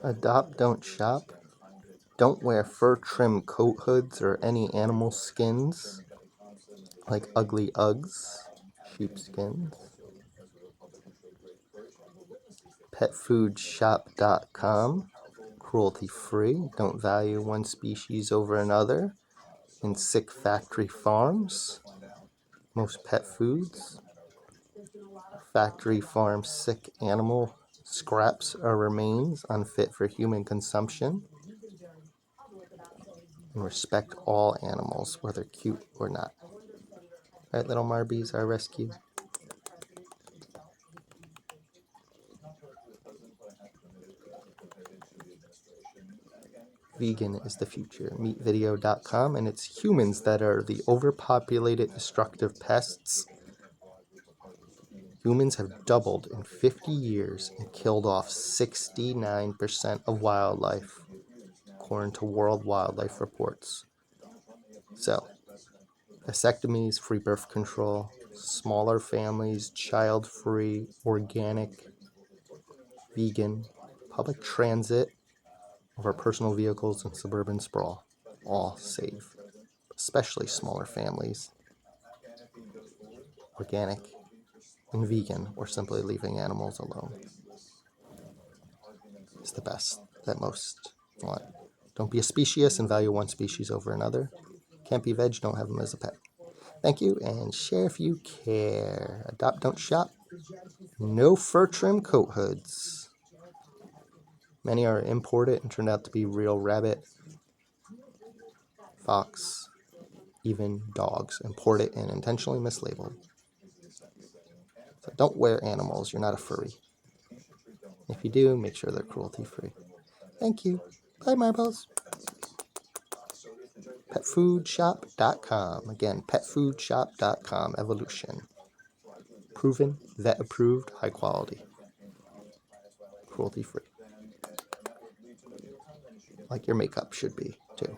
Adopt, don't shop. Don't wear fur trim coat hoods or any animal skins like ugly Uggs, sheepskins. Petfoodshop.com, cruelty free, don't value one species over another. In sick factory farms, most pet foods. Factory farm sick animal scraps or remains unfit for human consumption. And respect all animals, whether cute or not. Right, little Marbies, our rescue. Vegan is the future. Meatvideo.com, and it's humans that are the overpopulated, destructive pests. Humans have doubled in 50 years and killed off 69% of wildlife, according to World Wildlife Reports. So, vasectomies, free birth control, smaller families, child-free, organic, vegan, public transit over personal vehicles and suburban sprawl, all safe, especially smaller families, organic, and vegan, or simply leaving animals alone is the best that most want. Don't be a speciesist and value one species over another. Can't be veg, don't have them as a pet. Thank you, and share if you care. Adopt, don't shop. No fur trim coat hoods. Many are imported and turned out to be real rabbit, fox, even dogs, imported and intentionally mislabeled. So don't wear animals, you're not a furry. If you do, make sure they're cruelty-free. Thank you. Bye, Marbles. Petfoodshop.com. Again, petfoodshop.com. Evolution. Proven, vet approved, high quality. Cruelty-free. Like your makeup should be, too.